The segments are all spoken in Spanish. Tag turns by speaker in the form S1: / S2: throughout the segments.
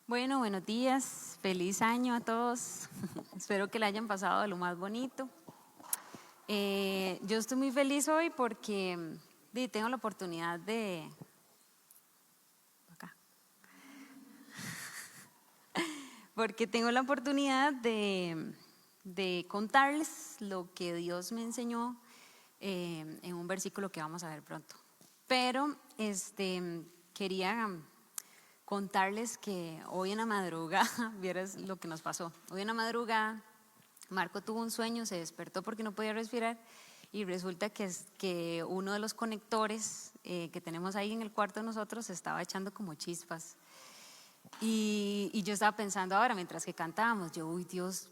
S1: Bueno, buenos días, feliz año a todos. Espero que la hayan pasado de lo más bonito. Yo estoy muy feliz hoy porque tengo la oportunidad acá, porque tengo la oportunidad de contarles lo que Dios me enseñó en un versículo que vamos a ver pronto. Pero quería contarles que hoy en la madrugada, vieras lo que nos pasó. Hoy en la madrugada, Marco tuvo un sueño, se despertó porque no podía respirar y resulta que uno de los conectores que tenemos ahí en el cuarto de nosotros estaba echando como chispas. Y yo estaba pensando ahora, mientras que cantábamos, uy Dios,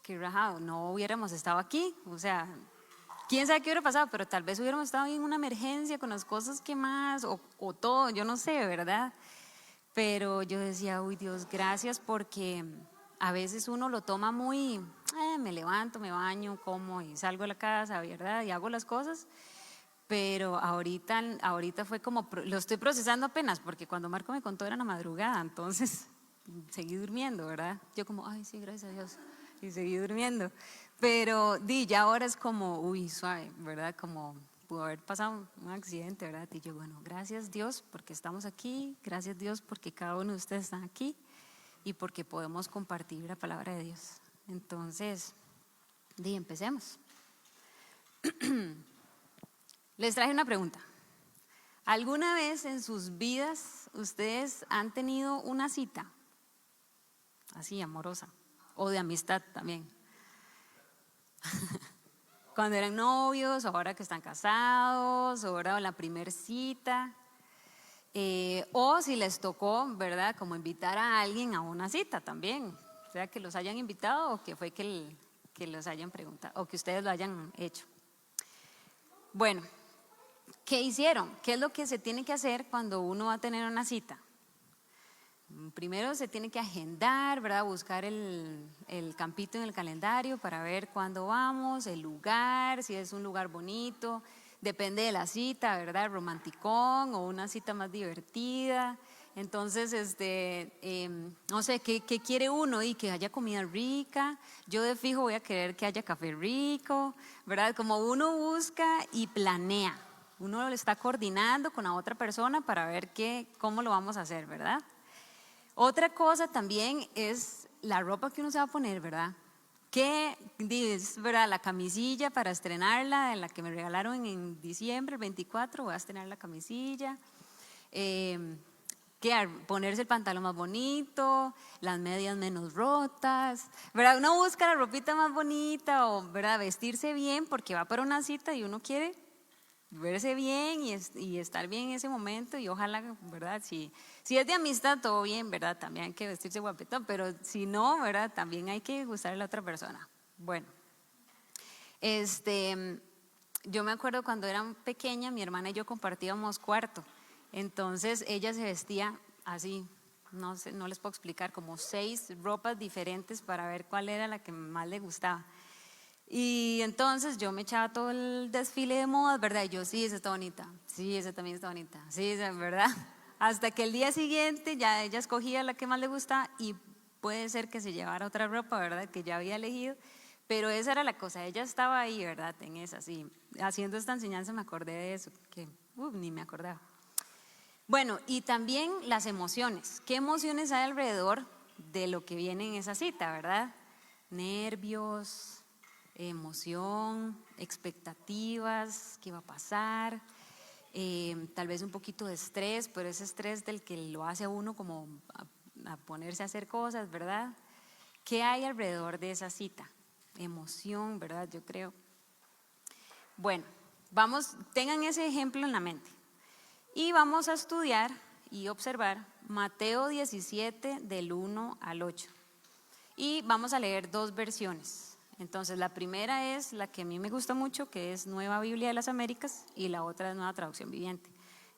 S1: qué rajado, no hubiéramos estado aquí, o sea, quién sabe qué hubiera pasado, pero tal vez hubiéramos estado en una emergencia con las cosas que más, o todo, yo no sé, ¿verdad? Pero yo decía, uy Dios, gracias, porque a veces uno lo toma muy, me levanto, me baño, como y salgo de la casa, ¿verdad? Y hago las cosas. Pero ahorita fue como, lo estoy procesando apenas, porque cuando Marco me contó era en la madrugada, entonces seguí durmiendo, ¿verdad? Yo como, ay sí, gracias a Dios, y seguí durmiendo. Pero ya ahora es como, uy, suave, ¿verdad? Como pudo haber pasado un accidente, ¿verdad? Y yo, bueno, gracias Dios porque estamos aquí, gracias Dios porque cada uno de ustedes está aquí y porque podemos compartir la palabra de Dios. Entonces, empecemos. Les traje una pregunta. ¿Alguna vez en sus vidas ustedes han tenido una cita así amorosa o de amistad también? Cuando eran novios, ahora que están casados, ahora la primer cita, o si les tocó, ¿verdad? Como invitar a alguien a una cita también, o sea, que los hayan invitado o que fue que los hayan preguntado o que ustedes lo hayan hecho. Bueno, ¿qué hicieron? ¿Qué es lo que se tiene que hacer cuando uno va a tener una cita? Primero se tiene que agendar, ¿verdad? Buscar el campito en el calendario para ver cuándo vamos, el lugar, si es un lugar bonito, depende de la cita, ¿verdad? Romanticón o una cita más divertida. Entonces, no sé, ¿qué quiere uno? Y que haya comida rica. Yo de fijo voy a querer que haya café rico, ¿verdad? Como uno busca y planea. Uno lo está coordinando con la otra persona para ver cómo lo vamos a hacer, ¿verdad? Otra cosa también es la ropa que uno se va a poner, ¿verdad? ¿Qué es, verdad? La camisilla para estrenarla, en la que me regalaron en diciembre, el 24, voy a estrenar la camisilla. Ponerse el pantalón más bonito, las medias menos rotas, ¿verdad? Uno busca la ropita más bonita o, ¿verdad? Vestirse bien porque va para una cita y uno quiere verse bien y estar bien en ese momento y ojalá, ¿verdad? Si es de amistad, todo bien, ¿verdad? También hay que vestirse guapetón, pero si no, ¿verdad? También hay que gustarle a la otra persona. Bueno, yo me acuerdo cuando era pequeña, mi hermana y yo compartíamos cuarto, entonces ella se vestía así, no sé, no les puedo explicar, como 6 ropas diferentes para ver cuál era la que más le gustaba. Y entonces yo me echaba todo el desfile de modas, ¿verdad? Y yo, sí, esa está bonita, sí, esa también está bonita, sí, esa, ¿verdad? Hasta que el día siguiente ya ella escogía la que más le gustaba y puede ser que se llevara otra ropa, ¿verdad? Que ya había elegido, pero esa era la cosa, ella estaba ahí, ¿verdad? En esa, sí. Haciendo esta enseñanza me acordé de eso, que ni me acordaba. Bueno, y también las emociones. ¿Qué emociones hay alrededor de lo que viene en esa cita, verdad? Nervios, emoción, expectativas, qué va a pasar, tal vez un poquito de estrés, pero ese estrés del que lo hace a uno como a ponerse a hacer cosas, ¿verdad? ¿Qué hay alrededor de esa cita? Emoción, ¿verdad? Yo creo. Bueno, tengan ese ejemplo en la mente y vamos a estudiar y observar Mateo 17 del 1 al 8 y vamos a leer 2 versiones. Entonces la primera es la que a mí me gusta mucho, que es Nueva Biblia de las Américas, y la otra es Nueva Traducción Viviente.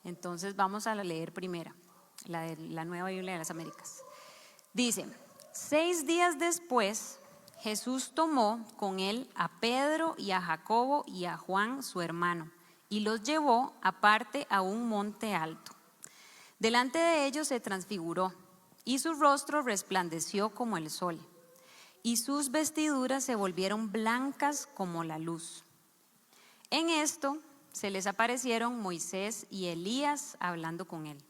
S1: Entonces vamos a leer primera, la de la Nueva Biblia de las Américas. Dice: 6 días después, Jesús tomó con él a Pedro y a Jacobo y a Juan su hermano y los llevó aparte a un monte alto. Delante de ellos se transfiguró y su rostro resplandeció como el sol, y sus vestiduras se volvieron blancas como la luz. En esto se les aparecieron Moisés y Elías hablando con él.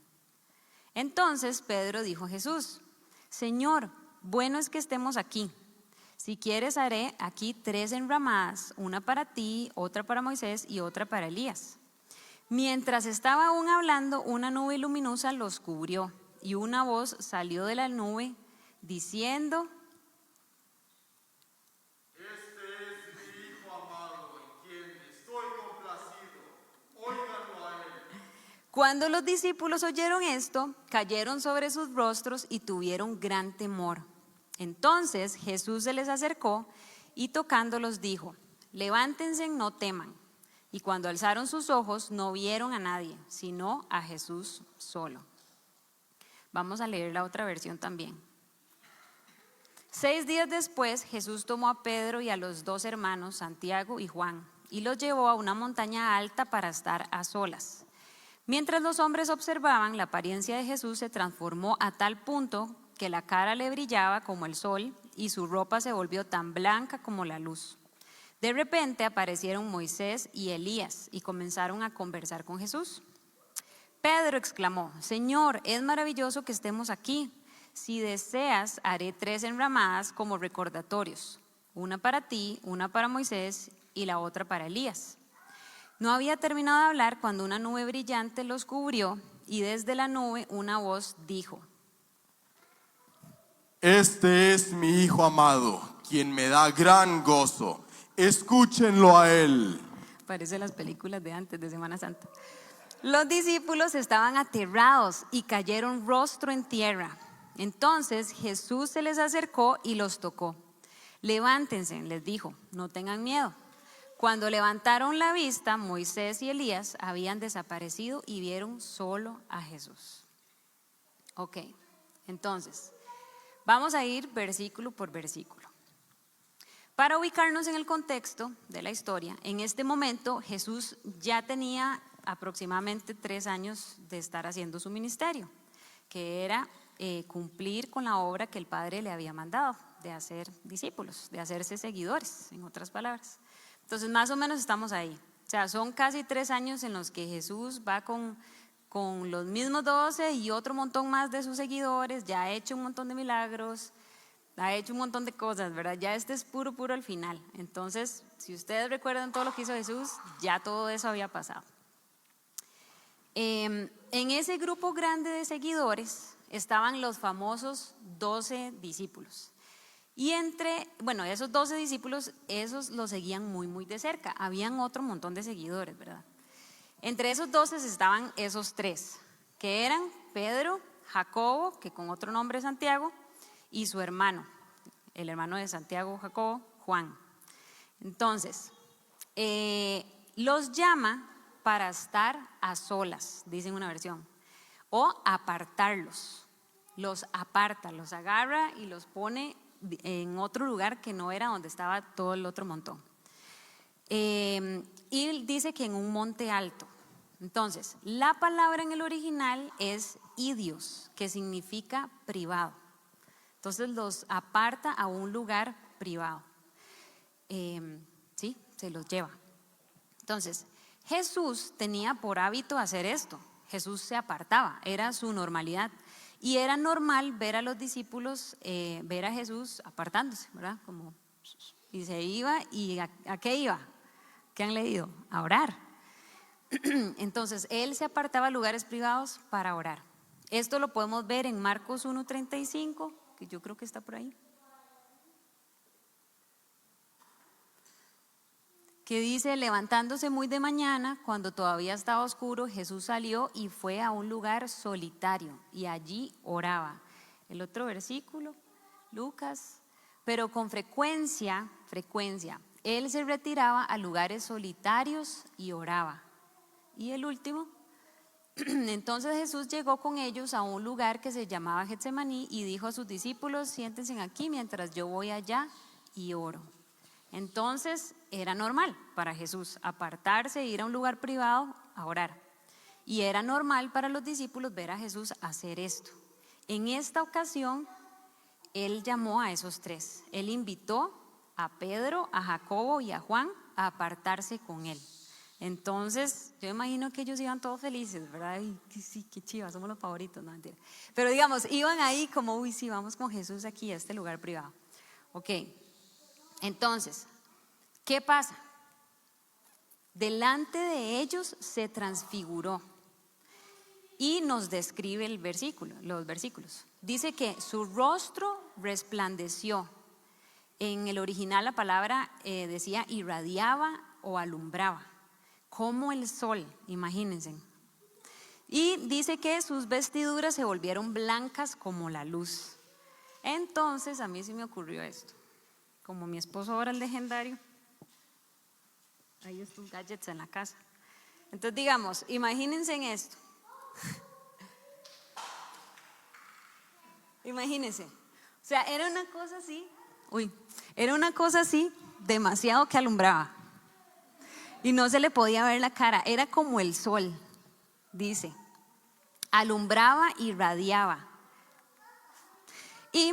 S1: Entonces Pedro dijo a Jesús: Señor, bueno es que estemos aquí. Si quieres haré aquí 3 enramadas, una para ti, otra para Moisés y otra para Elías. Mientras estaba aún hablando, una nube luminosa los cubrió y una voz salió de la nube diciendo:
S2: Este es mi Hijo amado, en quien estoy complacido. Óiganlo a él.
S1: Cuando los discípulos oyeron esto, cayeron sobre sus rostros y tuvieron gran temor. Entonces Jesús se les acercó y tocándolos dijo: levántense, no teman. Y cuando alzaron sus ojos no vieron a nadie, sino a Jesús solo. Vamos a leer la otra versión también. 6 días después, Jesús tomó a Pedro y a los 2 hermanos, Santiago y Juan, y los llevó a una montaña alta para estar a solas. Mientras los hombres observaban, la apariencia de Jesús se transformó a tal punto que la cara le brillaba como el sol y su ropa se volvió tan blanca como la luz. De repente aparecieron Moisés y Elías y comenzaron a conversar con Jesús. Pedro exclamó: Señor, es maravilloso que estemos aquí. Si deseas, haré 3 enramadas como recordatorios, una para ti, una para Moisés y la otra para Elías. No había terminado de hablar cuando una nube brillante los cubrió y desde la nube una voz dijo:
S2: Este es mi Hijo amado, quien me da gran gozo. Escúchenlo a él.
S1: Parece las películas de antes de Semana Santa. Los discípulos estaban aterrados y cayeron rostro en tierra. Entonces Jesús se les acercó y los tocó. Levántense, les dijo, no tengan miedo. Cuando levantaron la vista, Moisés y Elías habían desaparecido y vieron solo a Jesús. Ok, entonces vamos a ir versículo por versículo. Para ubicarnos en el contexto de la historia, en este momento Jesús ya tenía aproximadamente 3 años de estar haciendo su ministerio, que era cumplir con la obra que el Padre le había mandado, de hacer discípulos, de hacerse seguidores, en otras palabras. Entonces más o menos estamos ahí. O sea, son casi 3 años en los que Jesús va con los mismos 12 y otro montón más de sus seguidores, ya ha hecho un montón de milagros, ha hecho un montón de cosas, ¿verdad? Ya este es puro al final. Entonces, si ustedes recuerdan todo lo que hizo Jesús, ya todo eso había pasado. En ese grupo grande de seguidores estaban los famosos 12 discípulos. Y esos 12 discípulos, esos los seguían muy de cerca. Habían otro montón de seguidores, ¿verdad? Entre esos 12 estaban esos 3, que eran Pedro, Jacobo, que con otro nombre es Santiago, y su hermano, el hermano de Santiago, Jacobo, Juan. Entonces, los llama para estar a solas, dice en una versión, o apartarlos. Los aparta, los agarra y los pone en otro lugar que no era donde estaba todo el otro montón. Y dice que en un monte alto. Entonces, la palabra en el original es idios, que significa privado. Entonces los aparta a un lugar privado. Sí, se los lleva. Entonces, Jesús tenía por hábito hacer esto. Jesús se apartaba, era su normalidad. Y era normal ver a los discípulos, ver a Jesús apartándose, ¿verdad? Y se iba, ¿y a qué iba? ¿Qué han leído? A orar. Entonces, él se apartaba a lugares privados para orar. Esto lo podemos ver en Marcos 1:35, que yo creo que está por ahí. Que dice: levantándose muy de mañana, cuando todavía estaba oscuro, Jesús salió y fue a un lugar solitario y allí oraba. El otro versículo, Lucas. Pero con frecuencia, él se retiraba a lugares solitarios y oraba. Y el último, entonces Jesús llegó con ellos a un lugar que se llamaba Getsemaní y dijo a sus discípulos: siéntense aquí mientras yo voy allá y oro. Entonces era normal para Jesús apartarse e ir a un lugar privado a orar. Y era normal para los discípulos ver a Jesús hacer esto. En esta ocasión, Él llamó a esos tres. Él invitó a Pedro, a Jacobo y a Juan a apartarse con Él. Entonces, yo imagino que ellos iban todos felices, ¿verdad? Y sí, qué chiva, somos los favoritos, no mentira. Pero digamos, iban ahí como, uy, sí, vamos con Jesús aquí a este lugar privado. Ok, entonces, ¿qué pasa? Delante de ellos se transfiguró y nos describe el versículo, los versículos. Dice que su rostro resplandeció. En el original la palabra decía irradiaba o alumbraba, como el sol, imagínense. Y dice que sus vestiduras se volvieron blancas como la luz. Entonces a mí sí me ocurrió esto. Como mi esposo ahora el legendario, hay estos gadgets en la casa. Entonces digamos, imagínense en esto. Imagínense. O sea, era una cosa así. Era una cosa así, demasiado que alumbraba. Y no se le podía ver la cara, era como el sol, dice. Alumbraba y radiaba. Y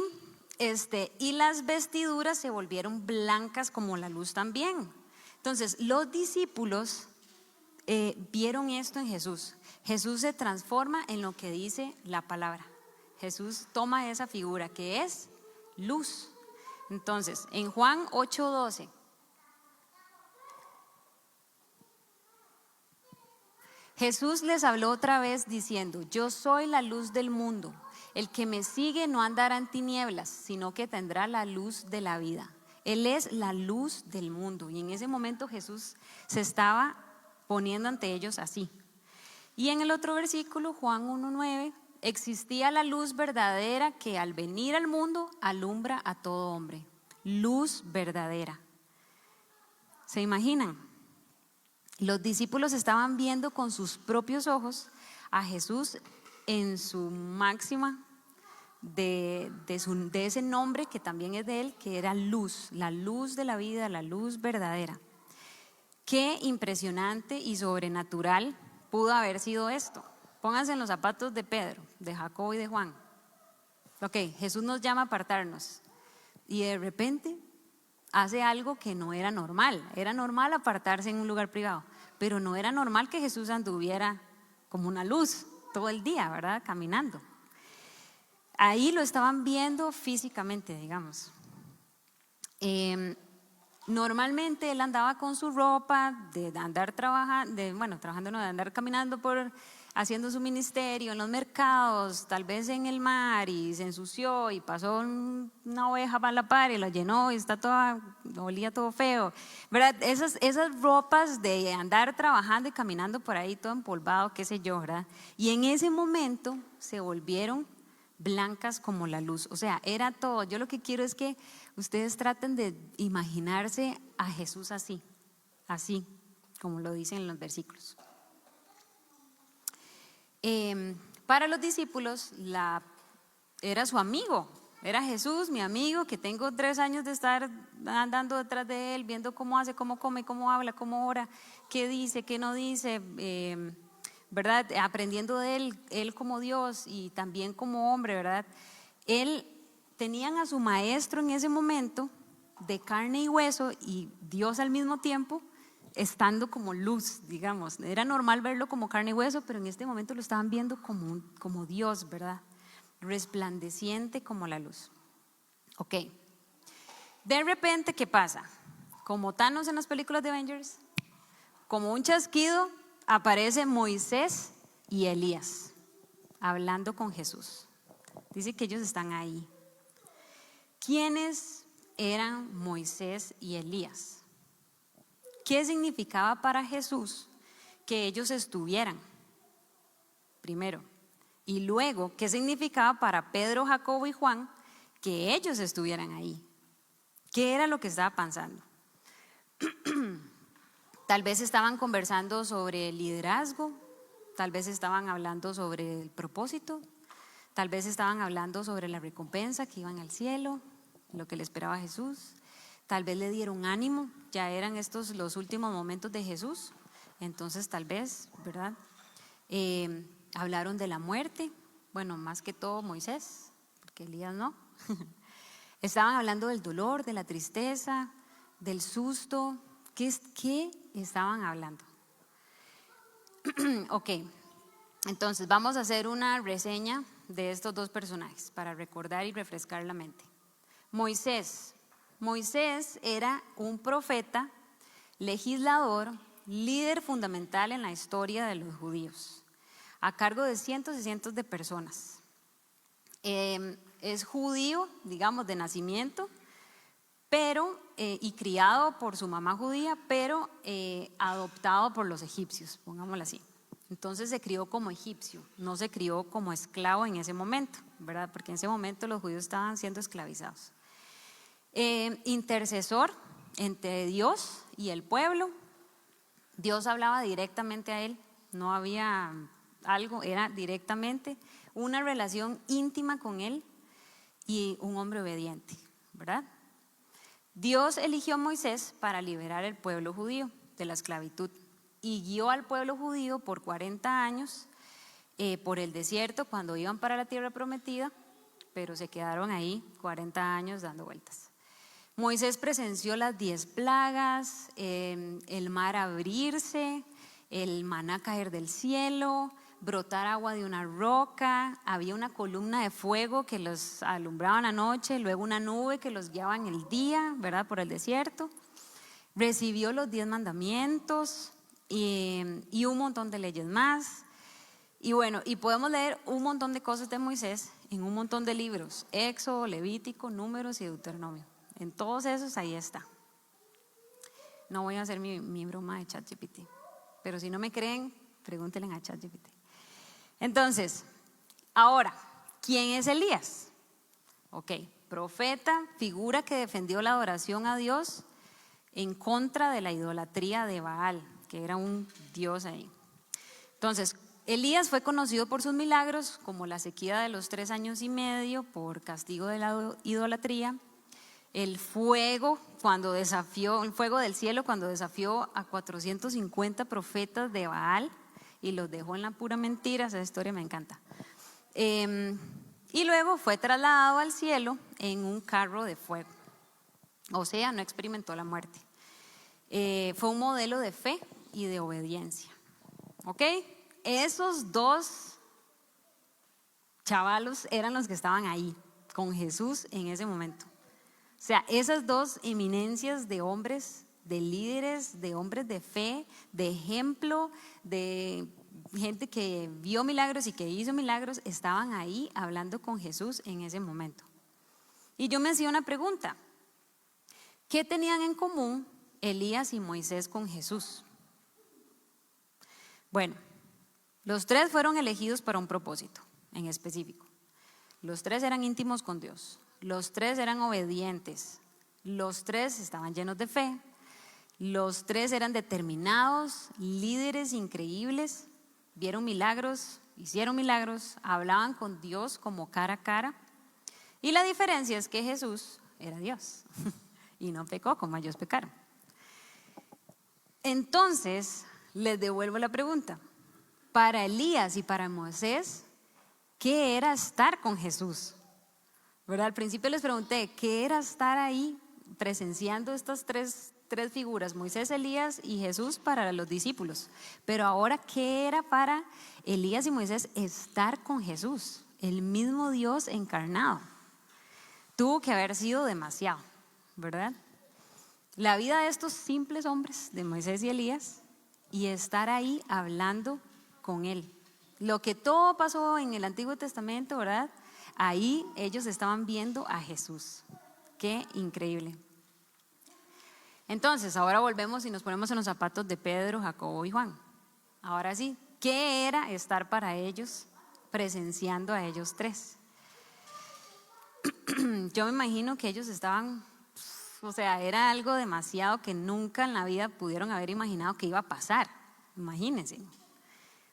S1: las vestiduras se volvieron blancas como la luz también. Entonces, los discípulos vieron esto en Jesús. Jesús se transforma en lo que dice la palabra. Jesús toma esa figura que es luz. Entonces, en Juan 8:12. Jesús les habló otra vez diciendo: yo soy la luz del mundo. El que me sigue no andará en tinieblas, sino que tendrá la luz de la vida. Él es la luz del mundo. Y en ese momento Jesús se estaba poniendo ante ellos así. Y en el otro versículo, Juan 1:9, existía la luz verdadera que al venir al mundo alumbra a todo hombre. Luz verdadera. ¿Se imaginan? Los discípulos estaban viendo con sus propios ojos a Jesús en su máxima de ese nombre que también es de Él, que era luz, la luz de la vida, la luz verdadera. Qué impresionante y sobrenatural pudo haber sido esto. Pónganse en los zapatos de Pedro, de Jacobo y de Juan. Ok, Jesús nos llama a apartarnos y de repente hace algo que no era normal. Era normal apartarse en un lugar privado, pero no era normal que Jesús anduviera como una luz todo el día, ¿verdad? Caminando. Ahí lo estaban viendo físicamente, digamos. Normalmente él andaba con su ropa de andar trabajando, de andar caminando haciendo su ministerio en los mercados, tal vez en el mar, y se ensució y pasó una oveja para la par y la llenó y olía todo feo, ¿verdad? Esas ropas de andar trabajando y caminando por ahí todo empolvado, qué sé yo, ¿verdad? Y en ese momento se volvieron blancas como la luz. O sea, era todo. Yo lo que quiero es que ustedes traten de imaginarse a Jesús así como lo dicen en los versículos. Para los discípulos era su amigo, era Jesús, mi amigo, que tengo 3 años de estar andando detrás de él, viendo cómo hace, cómo come, cómo habla, cómo ora, qué dice, qué no dice, ¿verdad? Aprendiendo de él como Dios y también como hombre, ¿verdad? Tenían a su maestro en ese momento de carne y hueso y Dios al mismo tiempo, estando como luz, digamos. Era normal verlo como carne y hueso, pero en este momento lo estaban viendo como Dios, ¿verdad? Resplandeciente como la luz. Ok. De repente, ¿qué pasa? Como Thanos en las películas de Avengers, como un chasquido, aparece Moisés y Elías hablando con Jesús. Dice que ellos están ahí. ¿Quiénes eran Moisés y Elías? ¿Qué significaba para Jesús que ellos estuvieran? Primero. Y luego, ¿qué significaba para Pedro, Jacobo y Juan que ellos estuvieran ahí? ¿Qué era lo que estaba pasando? Tal vez estaban conversando sobre el liderazgo, tal vez estaban hablando sobre el propósito, tal vez estaban hablando sobre la recompensa que iban al cielo, lo que le esperaba a Jesús. Tal vez le dieron ánimo, ya eran estos los últimos momentos de Jesús, entonces tal vez, ¿verdad? Hablaron de la muerte, bueno, más que todo Moisés, porque Elías no. Estaban hablando del dolor, de la tristeza, del susto. ¿Qué estaban hablando? Ok, entonces vamos a hacer una reseña de estos dos personajes para recordar y refrescar la mente. Moisés era un profeta, legislador, líder fundamental en la historia de los judíos, a cargo de cientos y cientos de personas. Es judío, digamos, de nacimiento, pero y criado por su mamá judía, pero adoptado por los egipcios, pongámoslo así. Entonces se crió como egipcio, no se crió como esclavo en ese momento, ¿verdad? Porque en ese momento los judíos estaban siendo esclavizados. Intercesor entre Dios y el pueblo. Dios hablaba directamente a él, no había algo, era directamente una relación íntima con él y un hombre obediente, ¿verdad? Dios eligió a Moisés para liberar al pueblo judío de la esclavitud y guió al pueblo judío por 40 años por el desierto cuando iban para la tierra prometida, pero se quedaron ahí 40 años dando vueltas. Moisés presenció las 10 plagas, el mar abrirse, el maná caer del cielo, brotar agua de una roca, había una columna de fuego que los alumbraba en la noche, luego una nube que los guiaba en el día, ¿verdad? Por el desierto. Recibió los 10 mandamientos y un montón de leyes más. Y bueno, y podemos leer un montón de cosas de Moisés en un montón de libros: Éxodo, Levítico, Números y Deuteronomio. En todos esos ahí está. No voy a hacer mi broma de ChatGPT, pero si no me creen, pregúntenle a ChatGPT. Entonces, ahora, ¿quién es Elías? Ok, profeta, figura que defendió la adoración a Dios en contra de la idolatría de Baal, que era un dios ahí. Entonces, Elías fue conocido por sus milagros, como la sequía de los 3 años y medio por castigo de la idolatría, el fuego del cielo cuando desafió a 450 profetas de Baal y los dejó en la pura mentira. Esa historia me encanta. Y luego fue trasladado al cielo en un carro de fuego, o sea, no experimentó la muerte. Fue un modelo de fe y de obediencia. ¿Ok? Esos dos chavalos eran los que estaban ahí con Jesús en ese momento. O sea, esas dos eminencias de hombres, de líderes, de hombres de fe, de ejemplo, de gente que vio milagros y que hizo milagros, estaban ahí hablando con Jesús en ese momento. Y yo me hacía una pregunta: ¿qué tenían en común Elías y Moisés con Jesús? Bueno, los 3 fueron elegidos para un propósito en específico. Los 3 eran íntimos con Dios. Los 3 eran obedientes, los 3 estaban llenos de fe, los 3 eran determinados, líderes increíbles, vieron milagros, hicieron milagros, hablaban con Dios como cara a cara. Y la diferencia es que Jesús era Dios y no pecó como ellos pecaron. Entonces, les devuelvo la pregunta: para Elías y para Moisés, ¿qué era estar con Jesús? ¿Verdad? Al principio les pregunté, ¿qué era estar ahí presenciando estas tres figuras, Moisés, Elías y Jesús, para los discípulos? Pero ahora, ¿qué era para Elías y Moisés estar con Jesús, el mismo Dios encarnado? Tuvo que haber sido demasiado, ¿verdad? La vida de estos simples hombres, de Moisés y Elías, y estar ahí hablando con él. Lo que todo pasó en el Antiguo Testamento, ¿verdad? Ahí ellos estaban viendo a Jesús. Qué increíble. Entonces, ahora volvemos y nos ponemos en los zapatos de Pedro, Jacobo y Juan. Ahora sí, ¿qué era estar para ellos presenciando a ellos 3? Yo me imagino que ellos estaban, o sea, era algo demasiado que nunca en la vida pudieron haber imaginado que iba a pasar. Imagínense.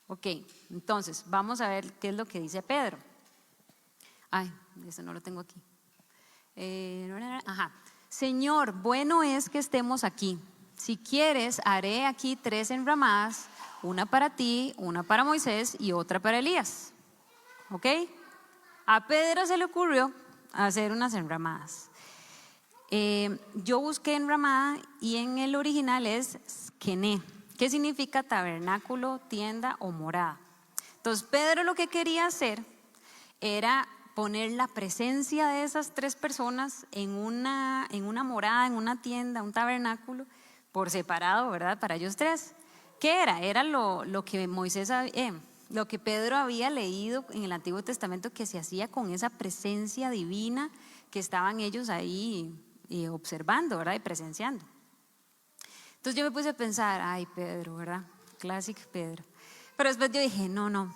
S1: Ok, entonces vamos a ver qué es lo que dice Pedro. Ay, eso no lo tengo aquí. Señor, bueno es que estemos aquí. Si quieres, haré aquí 3 enramadas, una para ti, una para Moisés y otra para Elías. ¿ok? A Pedro se le ocurrió hacer unas enramadas. Yo busqué enramada y en el original es skene, que significa tabernáculo, tienda o morada. Entonces Pedro lo que quería hacer era poner la presencia de esas tres personas en una morada, en una tienda, un tabernáculo, por separado, ¿verdad? Para ellos tres. ¿Qué era? Era lo que lo que Pedro había leído en el Antiguo Testamento que se hacía con esa presencia divina que estaban ellos ahí observando, ¿verdad? Y presenciando. Entonces yo me puse a pensar, ay Pedro, ¿verdad? Classic Pedro. Pero después yo dije, no,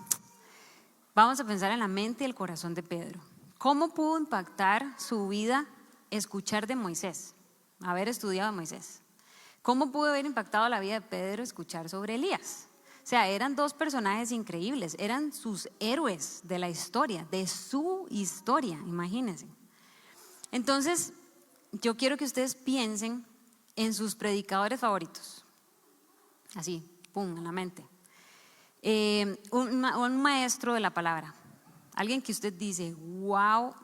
S1: vamos a pensar en la mente y el corazón de Pedro. ¿Cómo pudo impactar su vida escuchar de Moisés? Haber estudiado a Moisés. ¿Cómo pudo haber impactado la vida de Pedro escuchar sobre Elías? O sea, eran dos personajes increíbles, eran sus héroes de la historia, de su historia, imagínense. Entonces, yo quiero que ustedes piensen en sus predicadores favoritos. Así, pum, en la mente. Un maestro de la palabra, alguien que usted dice, wow,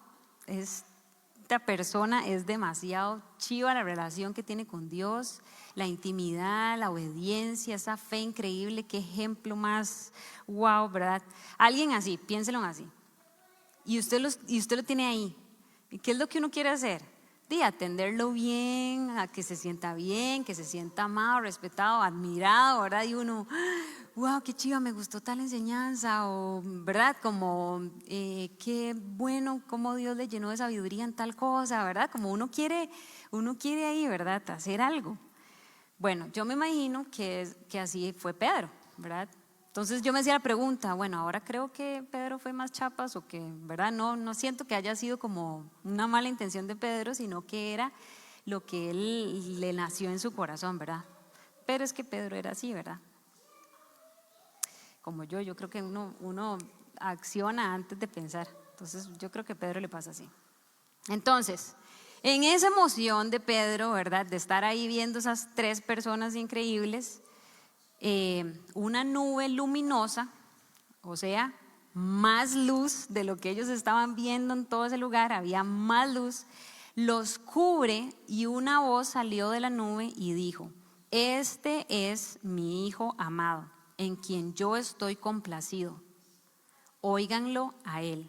S1: esta persona es demasiado chiva, la relación que tiene con Dios, la intimidad, la obediencia, esa fe increíble, qué ejemplo más wow, ¿verdad? Alguien así, piénselo así. Y usted lo tiene ahí. ¿Y qué es lo que uno quiere hacer? De atenderlo bien, a que se sienta bien, que se sienta amado, respetado, admirado, ¿verdad? Y uno, wow, qué chiva, me gustó tal enseñanza, o ¿verdad? Como qué bueno, cómo Dios le llenó de sabiduría en tal cosa, ¿verdad? Como uno quiere ahí, ¿verdad? Hacer algo. Bueno, yo me imagino que así fue Pedro, ¿verdad? Entonces yo me hacía la pregunta, bueno, ahora creo que Pedro fue más chapas o que, ¿verdad? No siento que haya sido como una mala intención de Pedro, sino que era lo que él le nació en su corazón, ¿verdad? Pero es que Pedro era así, ¿verdad? Como yo creo que uno acciona antes de pensar. Entonces yo creo que a Pedro le pasa así. Entonces, en esa emoción de Pedro, ¿verdad? De estar ahí viendo esas tres personas increíbles, una nube luminosa, o sea, más luz de lo que ellos estaban viendo en todo ese lugar, había más luz, los cubre y una voz salió de la nube y dijo, este es mi hijo amado, en quien yo estoy complacido, óiganlo a él.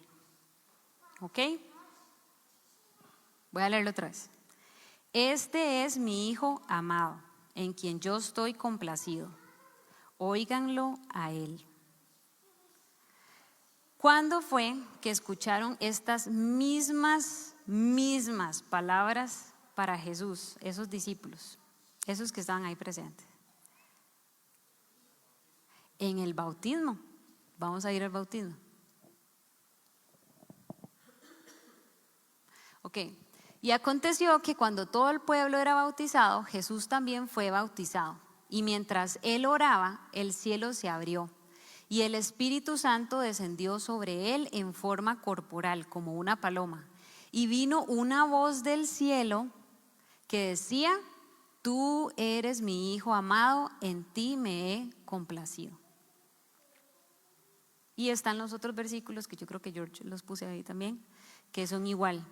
S1: ¿Ok? Voy a leerlo otra vez. Este es mi hijo amado, en quien yo estoy complacido. Óiganlo a él. ¿Cuándo fue que escucharon estas mismas palabras para Jesús, esos discípulos, esos que estaban ahí presentes? En el bautismo. Vamos a ir al bautismo. Ok. Y aconteció que cuando todo el pueblo era bautizado, Jesús también fue bautizado. Y mientras él oraba, el cielo se abrió y el Espíritu Santo descendió sobre él en forma corporal, como una paloma. Y vino una voz del cielo que decía, tú eres mi Hijo amado, en ti me he complacido. Y están los otros versículos que yo creo que George los puse ahí también, que son igual.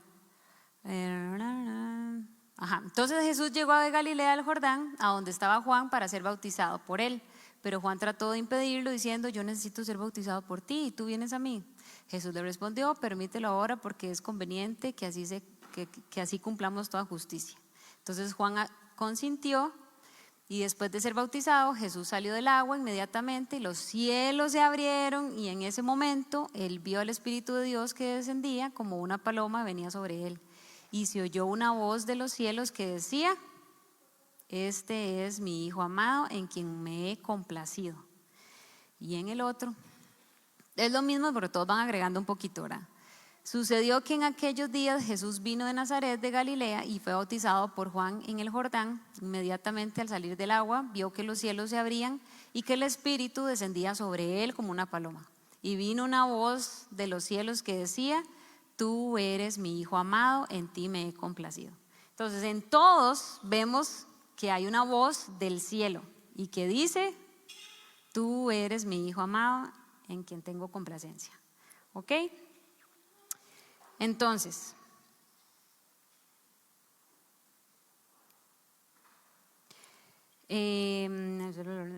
S1: Entonces Jesús llegó de Galilea al Jordán, a donde estaba Juan, para ser bautizado por él. Pero Juan trató de impedirlo diciendo, yo necesito ser bautizado por ti y tú vienes a mí. Jesús le respondió, permítelo ahora porque es conveniente que así cumplamos toda justicia. Entonces Juan consintió y después de ser bautizado Jesús salió del agua inmediatamente y los cielos se abrieron y en ese momento él vio al Espíritu de Dios que descendía como una paloma, venía sobre él. Y se oyó una voz de los cielos que decía, este es mi Hijo amado en quien me he complacido. Y en el otro, es lo mismo, pero todos van agregando un poquito, ¿verdad? Sucedió que en aquellos días Jesús vino de Nazaret de Galilea y fue bautizado por Juan en el Jordán. Inmediatamente al salir del agua, vio que los cielos se abrían y que el Espíritu descendía sobre él como una paloma. Y vino una voz de los cielos que decía, tú eres mi Hijo amado, en ti me he complacido. Entonces en todos vemos que hay una voz del cielo y que dice, tú eres mi Hijo amado, en quien tengo complacencia. ¿Ok? Entonces,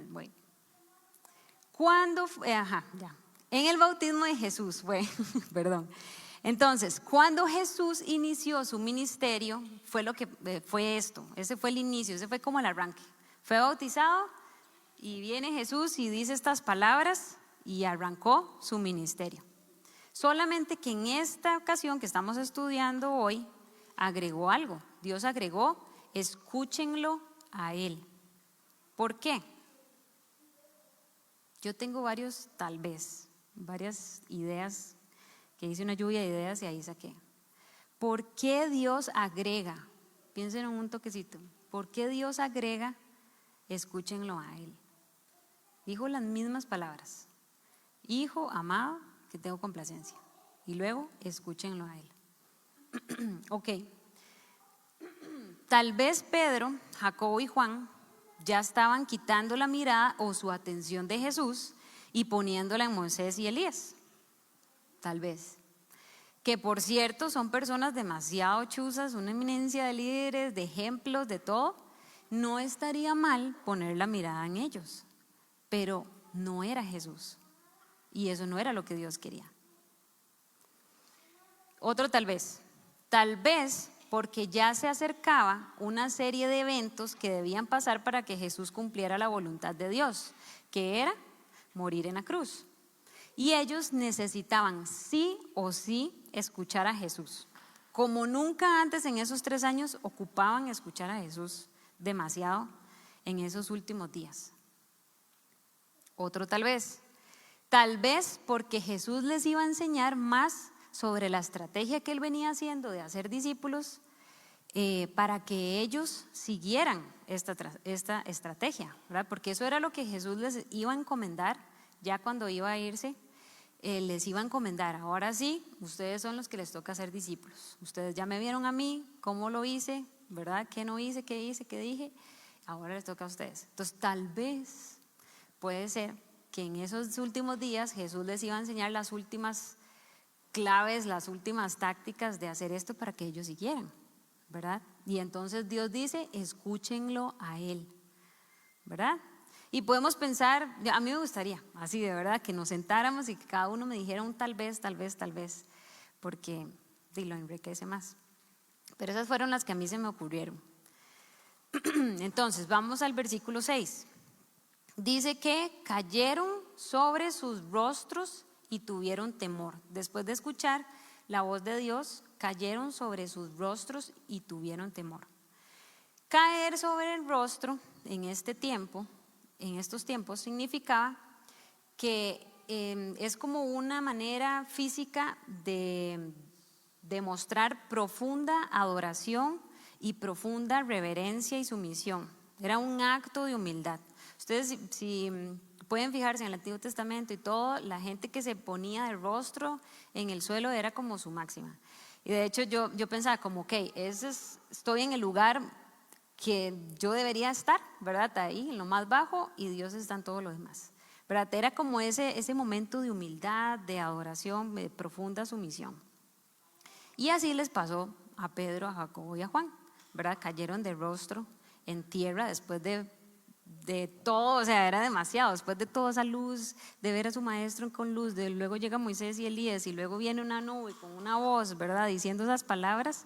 S1: bueno, ¿cuándo fue? Ajá, ya. En el bautismo de Jesús fue, perdón. Entonces, cuando Jesús inició su ministerio, fue lo que fue esto. Ese fue el inicio, ese fue como el arranque. Fue bautizado y viene Jesús y dice estas palabras y arrancó su ministerio. Solamente que en esta ocasión que estamos estudiando hoy, agregó algo. Dios agregó, escúchenlo a Él. ¿Por qué? Yo tengo varias ideas, que hice una lluvia de ideas y ahí saqué. ¿Por qué Dios agrega? Piensen un toquecito. ¿Por qué Dios agrega? Escúchenlo a Él. Dijo las mismas palabras. Hijo amado, que tengo complacencia. Y luego, escúchenlo a Él. Ok. Tal vez Pedro, Jacobo y Juan ya estaban quitando la mirada o su atención de Jesús y poniéndola en Moisés y Elías. Tal vez. Que por cierto son personas demasiado chuzas, una eminencia de líderes, de ejemplos, de todo. No estaría mal poner la mirada en ellos, pero no era Jesús y eso no era lo que Dios quería. Otro tal vez porque ya se acercaba una serie de eventos que debían pasar para que Jesús cumpliera la voluntad de Dios, que era morir en la cruz. Y ellos necesitaban sí o sí escuchar a Jesús. Como nunca antes en esos 3 años ocupaban escuchar a Jesús demasiado en esos últimos días. Otro tal vez porque Jesús les iba a enseñar más sobre la estrategia que él venía haciendo de hacer discípulos para que ellos siguieran esta estrategia, ¿verdad? Porque eso era lo que Jesús les iba a encomendar ya cuando iba a irse. Les iba a encomendar, ahora sí, ustedes son los que les toca ser discípulos. Ustedes ya me vieron a mí, cómo lo hice, ¿verdad? ¿Qué no hice? ¿Qué hice? ¿Qué dije? Ahora les toca a ustedes. Entonces tal vez puede ser que en esos últimos días Jesús les iba a enseñar las últimas claves, las últimas tácticas de hacer esto para que ellos siguieran, ¿verdad? Y entonces Dios dice, escúchenlo a Él, ¿verdad? Y podemos pensar, a mí me gustaría, así de verdad, que nos sentáramos y que cada uno me dijera un tal vez, porque lo enriquece más. Pero esas fueron las que a mí se me ocurrieron. Entonces, vamos al versículo 6. Dice que cayeron sobre sus rostros y tuvieron temor. Después de escuchar la voz de Dios, cayeron sobre sus rostros y tuvieron temor. Caer sobre el rostro en estos tiempos, significaba que es como una manera física de demostrar profunda adoración y profunda reverencia y sumisión. Era un acto de humildad. Ustedes si pueden fijarse en el Antiguo Testamento y todo, la gente que se ponía de rostro en el suelo era como su máxima. Y de hecho yo pensaba como, ok, estoy en el lugar que yo debería estar, ¿verdad? Ahí, en lo más bajo, y Dios está en todo lo demás, ¿verdad? Era como ese momento de humildad, de adoración, de profunda sumisión. Y así les pasó a Pedro, a Jacobo y a Juan, ¿verdad? Cayeron de rostro en tierra después de todo, o sea, era demasiado, después de toda esa luz, de ver a su maestro con luz, luego llega Moisés y Elías y luego viene una nube con una voz, ¿verdad? Diciendo esas palabras,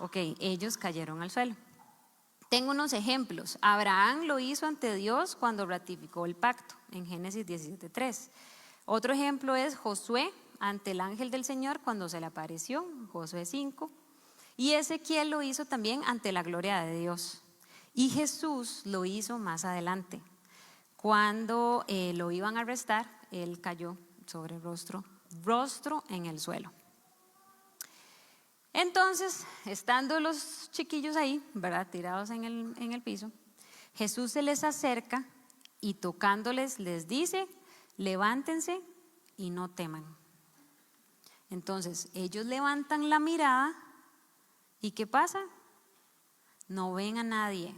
S1: ok, ellos cayeron al suelo. Tengo unos ejemplos. Abraham lo hizo ante Dios cuando ratificó el pacto en Génesis 17:3. Otro ejemplo es Josué ante el ángel del Señor cuando se le apareció, Josué 5. Y Ezequiel lo hizo también ante la gloria de Dios. Y Jesús lo hizo más adelante. Cuando lo iban a arrestar, él cayó sobre el rostro en el suelo. Entonces, estando los chiquillos ahí, ¿verdad? Tirados en el piso, Jesús se les acerca y tocándoles les dice, levántense y no teman. Entonces, ellos levantan la mirada y ¿qué pasa? No ven a nadie,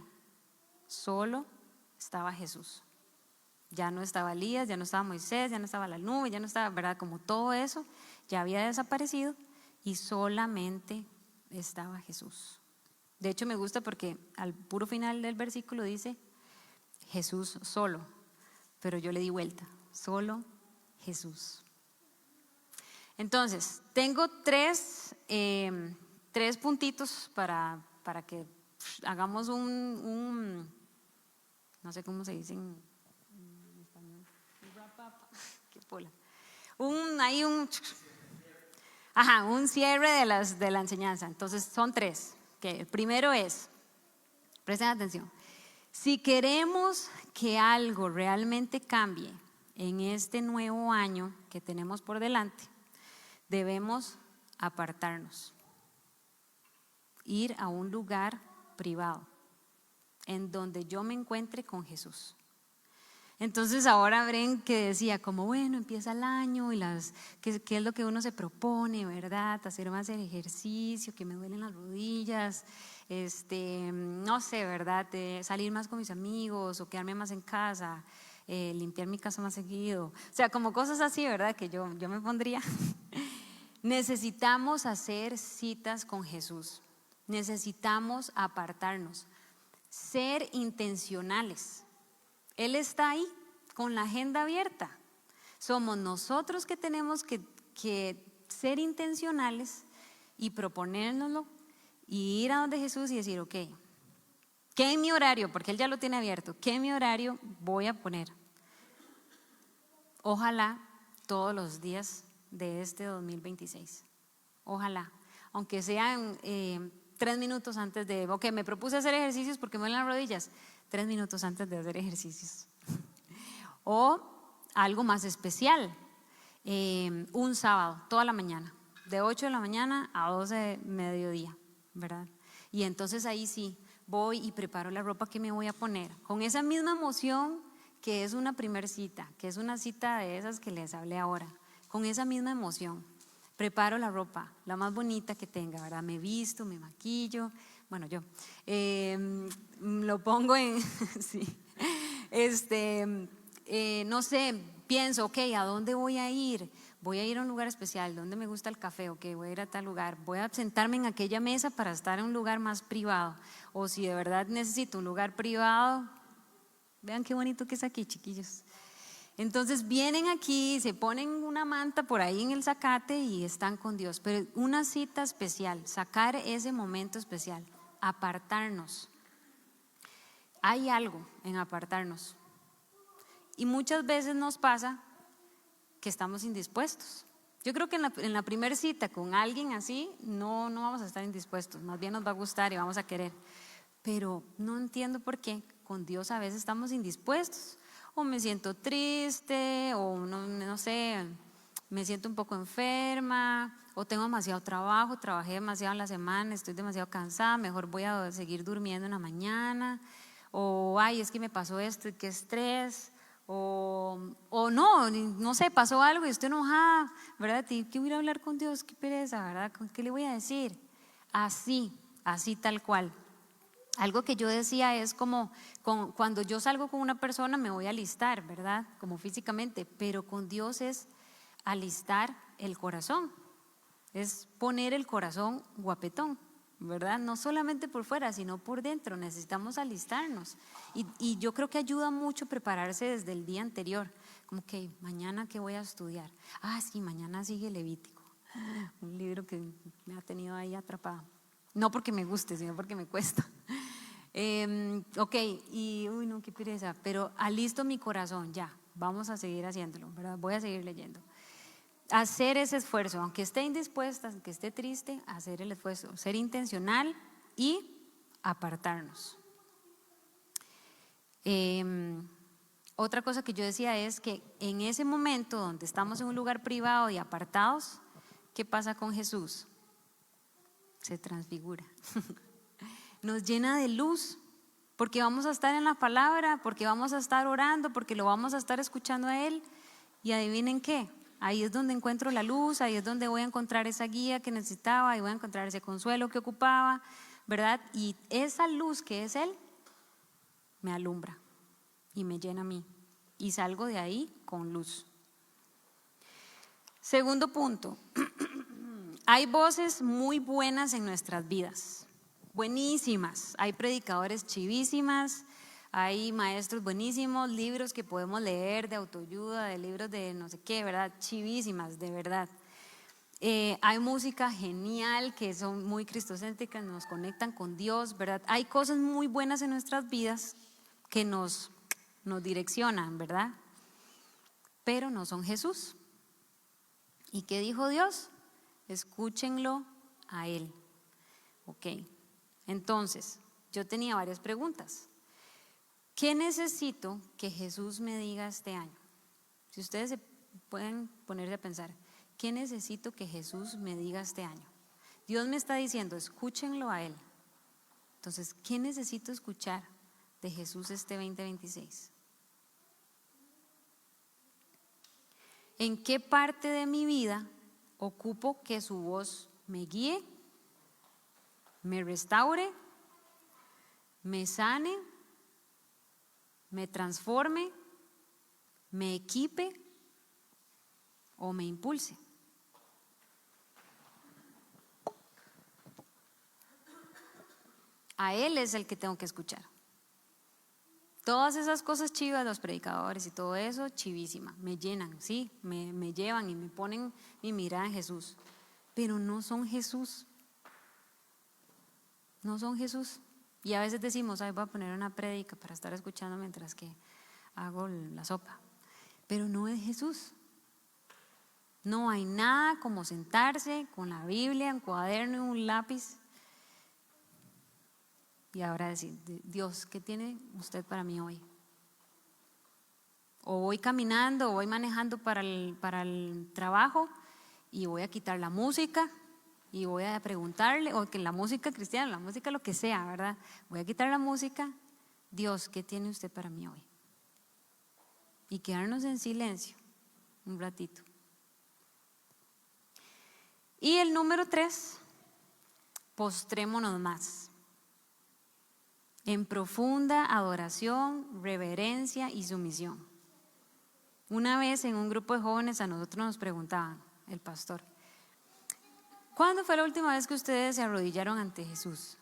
S1: solo estaba Jesús. Ya no estaba Elías, ya no estaba Moisés, ya no estaba la nube, ya no estaba, ¿verdad? Como todo eso ya había desaparecido y solamente estaba Jesús. De hecho me gusta porque al puro final del versículo dice Jesús solo, pero yo le di vuelta, solo Jesús. Entonces, tengo tres puntitos para que hagamos no sé cómo se dice en español, wrap up, qué pola. Un cierre de la enseñanza. Entonces, son tres. El primero es, presten atención, si queremos que algo realmente cambie en este nuevo año que tenemos por delante, debemos apartarnos, ir a un lugar privado en donde yo me encuentre con Jesús. Entonces ahora ven que decía como bueno, empieza el año y ¿qué es lo que uno se propone, verdad? Hacer más ejercicio, que me duelen las rodillas, no sé, verdad, salir más con mis amigos o quedarme más en casa, limpiar mi casa más seguido, o sea, como cosas así, verdad, que yo me pondría. Necesitamos hacer citas con Jesús, necesitamos apartarnos, ser intencionales. Él está ahí con la agenda abierta. Somos nosotros que tenemos que ser intencionales y proponérnoslo y ir a donde Jesús y decir, ok, ¿qué en mi horario? Porque Él ya lo tiene abierto. ¿Qué en mi horario voy a poner? Ojalá todos los días de este 2026. Ojalá, aunque sean 3 minutos antes de, ok, me propuse hacer ejercicios porque me duelen las rodillas, 3 minutos antes de hacer ejercicios. O algo más especial, un sábado, toda la mañana, de 8 de la mañana a 12 de mediodía, ¿verdad? Y entonces ahí sí, voy y preparo la ropa que me voy a poner, con esa misma emoción que es una primer cita, que es una cita de esas que les hablé ahora, con esa misma emoción. Preparo la ropa, la más bonita que tenga, ¿verdad? Me visto, me maquillo, bueno, yo lo pongo en, sí, no sé, pienso, ok, ¿a dónde voy a ir? Voy a ir a un lugar especial, ¿dónde me gusta el café? Ok, voy a ir a tal lugar, voy a sentarme en aquella mesa para estar en un lugar más privado, o si de verdad necesito un lugar privado, vean qué bonito que es aquí, chiquillos. Entonces vienen aquí, se ponen una manta por ahí en el zacate y están con Dios. Pero una cita especial, sacar ese momento especial, apartarnos. Hay algo en apartarnos. Y muchas veces nos pasa que estamos indispuestos. Yo creo que en la primera cita con alguien así no vamos a estar indispuestos, más bien nos va a gustar y vamos a querer. Pero no entiendo por qué con Dios a veces estamos indispuestos. O me siento triste, o no sé, me siento un poco enferma, o tengo demasiado trabajo, trabajé demasiado en la semana, estoy demasiado cansada, mejor voy a seguir durmiendo en la mañana, o ay, es que me pasó esto, qué estrés, o no sé, pasó algo y estoy enojada, ¿verdad? ¿Qué voy a hablar con Dios? Qué pereza, ¿verdad? ¿Qué le voy a decir? Así tal cual. Algo que yo decía es como cuando yo salgo con una persona me voy a alistar, ¿verdad? Como físicamente, pero con Dios es alistar el corazón, es poner el corazón guapetón, ¿verdad? No solamente por fuera, sino por dentro, necesitamos alistarnos. Y yo creo que ayuda mucho prepararse desde el día anterior, como que mañana ¿qué voy a estudiar? Sí, mañana sigue Levítico, un libro que me ha tenido ahí atrapada. No porque me guste, sino porque me cuesta. Ok, uy no, qué pereza, pero alisto mi corazón, ya, vamos a seguir haciéndolo, ¿verdad? Voy a seguir leyendo. Hacer ese esfuerzo, aunque esté indispuesta, aunque esté triste, hacer el esfuerzo, ser intencional y apartarnos. Otra cosa que yo decía es que en ese momento donde estamos en un lugar privado y apartados, ¿qué pasa con Jesús? Se transfigura. Nos llena de luz, porque vamos a estar en la palabra, porque vamos a estar orando, porque lo vamos a estar escuchando a Él. Y adivinen qué, ahí es donde encuentro la luz, ahí es donde voy a encontrar esa guía que necesitaba, ahí voy a encontrar ese consuelo que ocupaba, ¿verdad? Y esa luz que es Él me alumbra y me llena a mí. y salgo de ahí con luz. Segundo punto, hay voces muy buenas en nuestras vidas, buenísimas. Hay predicadores chivísimas, hay maestros buenísimos, libros que podemos leer de autoayuda, de libros de no sé qué, ¿verdad? Chivísimas, de verdad. Hay música genial que son muy cristocéntricas, nos conectan con Dios, ¿verdad? Hay cosas muy buenas en nuestras vidas que nos direccionan, ¿verdad? Pero no son Jesús. ¿Y qué dijo Dios? Escúchenlo a Él. Ok, entonces yo tenía varias preguntas. ¿Qué necesito que Jesús me diga este año? Si ustedes se pueden ponerse a pensar, ¿qué necesito que Jesús me diga este año? Dios me está diciendo, escúchenlo a Él. Entonces, ¿qué necesito escuchar de Jesús este 2026? ¿En qué parte de mi vida ocupo que su voz me guíe, me restaure, me sane, me transforme, me equipe o me impulse? A Él es el que tengo que escuchar. Todas esas cosas chivas, los predicadores y todo eso, chivísima, me llenan, sí, me llevan y me ponen mi mirada en Jesús, pero no son Jesús. No son Jesús. Y a veces decimos, ay, voy a poner una prédica para estar escuchando mientras que hago la sopa, pero no es Jesús. No hay nada como sentarse con la Biblia, un cuaderno y un lápiz y ahora decir, Dios, ¿qué tiene usted para mí hoy? O voy caminando o voy manejando para el trabajo y voy a quitar la música y voy a preguntarle, o que la música cristiana, la música lo que sea, ¿verdad? Voy a quitar la música, Dios, ¿qué tiene usted para mí hoy? Y quedarnos en silencio un ratito. Y el número 3, postrémonos más. En profunda adoración, reverencia y sumisión. Una vez en un grupo de jóvenes a nosotros nos preguntaban, el pastor, ¿cuándo fue la última vez que ustedes se arrodillaron ante Jesús?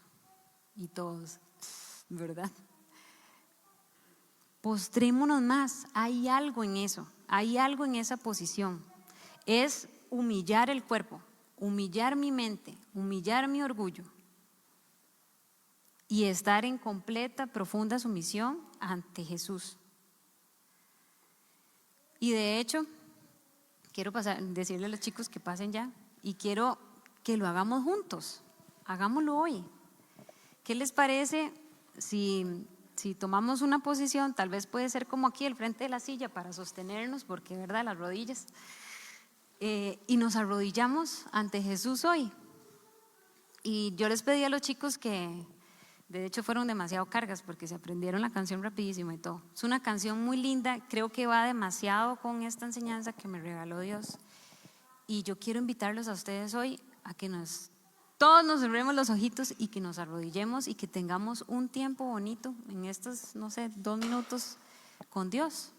S1: Y todos, ¿verdad? Postrémonos más, hay algo en eso, hay algo en esa posición. Es humillar el cuerpo, humillar mi mente, humillar mi orgullo y estar en completa, profunda sumisión ante Jesús. Y de hecho, quiero decirle a los chicos que pasen ya y quiero que lo hagamos juntos, hagámoslo hoy. ¿Qué les parece si tomamos una posición? Tal vez puede ser como aquí, al frente de la silla para sostenernos, porque verdad, las rodillas, y nos arrodillamos ante Jesús hoy. Y yo les pedí a los chicos que, de hecho fueron demasiado cargas porque se aprendieron la canción rapidísimo y todo. Es una canción muy linda, creo que va demasiado con esta enseñanza que me regaló Dios. Y yo quiero invitarlos a ustedes hoy a que todos nos cerremos los ojitos y que nos arrodillemos y que tengamos un tiempo bonito en estos, 2 minutos con Dios.